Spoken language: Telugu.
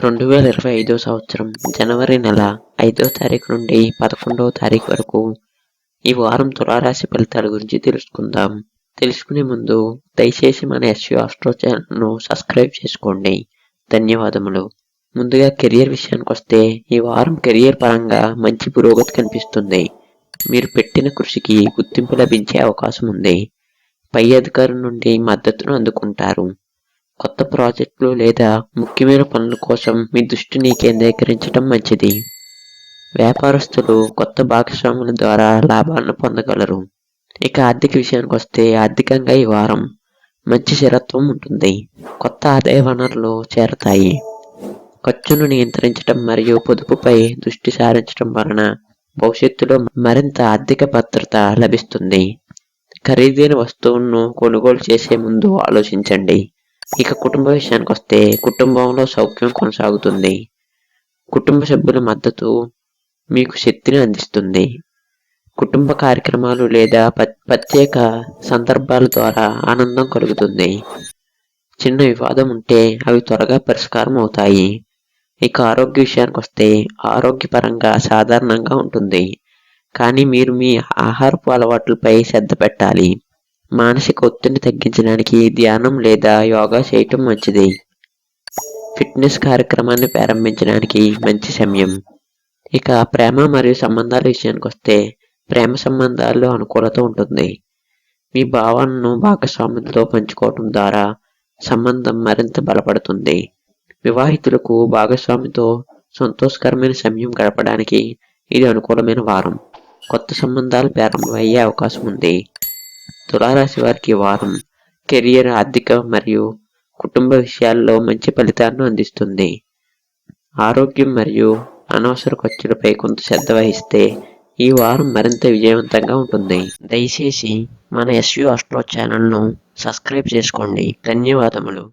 2025 సంవత్సరం జనవరి నెల 5వ తారీఖు నుండి 11వ తారీఖు వరకు ఈ వారం తులారాశి ఫలితాల గురించి తెలుసుకుందాం. తెలుసుకునే ముందు దయచేసి మన ఎస్యు ఆస్ట్రో ఛానల్ను సబ్స్క్రైబ్ చేసుకోండి. ధన్యవాదములు. ముందుగా కెరియర్ విషయానికి వస్తే ఈ వారం కెరియర్ పరంగా మంచి పురోగతి కనిపిస్తుంది. మీరు పెట్టిన కృషికి గుర్తింపు లభించే అవకాశం ఉంది. పై అధికారుల నుండి మద్దతును అందుకుంటారు. కొత్త ప్రాజెక్టులు లేదా ముఖ్యమైన పనుల కోసం మీ దృష్టిని కేంద్రీకరించడం మంచిది. వ్యాపారస్తులు కొత్త భాగస్వాముల ద్వారా లాభాలను పొందగలరు. ఇక ఆర్థిక విషయానికి వస్తే ఆర్థికంగా ఈ వారం మంచి స్థిరత్వం ఉంటుంది. కొత్త ఆదాయ వనరులు చేరతాయి. ఖర్చును నియంత్రించడం మరియు పొదుపుపై దృష్టి సారించడం వలన భవిష్యత్తులో మరింత ఆర్థిక భద్రత లభిస్తుంది. ఖరీదైన వస్తువులను కొనుగోలు చేసే ముందు ఆలోచించండి. ఇక కుటుంబ విషయానికి వస్తే కుటుంబంలో సౌఖ్యం కొనసాగుతుంది. కుటుంబ సభ్యుల మద్దతు మీకు శక్తిని అందిస్తుంది. కుటుంబ కార్యక్రమాలు లేదా ప్రత్యేక సందర్భాల ద్వారా ఆనందం కలుగుతుంది. చిన్న వివాదం ఉంటే అవి త్వరగా పరిష్కారం అవుతాయి. ఇక ఆరోగ్య విషయానికి వస్తే ఆరోగ్యపరంగా సాధారణంగా ఉంటుంది, కానీ మీరు మీ ఆహారపు అలవాట్లపై శ్రద్ధ పెట్టాలి. మానసిక ఒత్తిడిని తగ్గించడానికి ధ్యానం లేదా యోగా చేయటం మంచిది. ఫిట్నెస్ కార్యక్రమాన్ని ప్రారంభించడానికి మంచి సమయం. ఇక ప్రేమ మరియు సంబంధాల విషయానికి వస్తే ప్రేమ సంబంధాల్లో అనుకూలత ఉంటుంది. మీ భావాలను భాగస్వాములతో పంచుకోవటం ద్వారా సంబంధం మరింత బలపడుతుంది. వివాహితులకు భాగస్వామితో సంతోషకరమైన సమయం గడపడానికి ఇది అనుకూలమైన వారం. కొత్త సంబంధాలు ప్రారంభమయ్యే అవకాశం ఉంది. తులారాశి వారికి వారం కెరియర్, ఆర్థిక మరియు కుటుంబ విషయాల్లో మంచి ఫలితాలను అందిస్తుంది. ఆరోగ్యం మరియు అనవసర ఖర్చులపై కొంత శ్రద్ధ వహిస్తే ఈ వారం మరింత విజయవంతంగా ఉంటుంది. దయచేసి మన ఎస్యు ఆస్ట్రో ఛానల్ను సబ్స్క్రైబ్ చేసుకోండి. ధన్యవాదములు.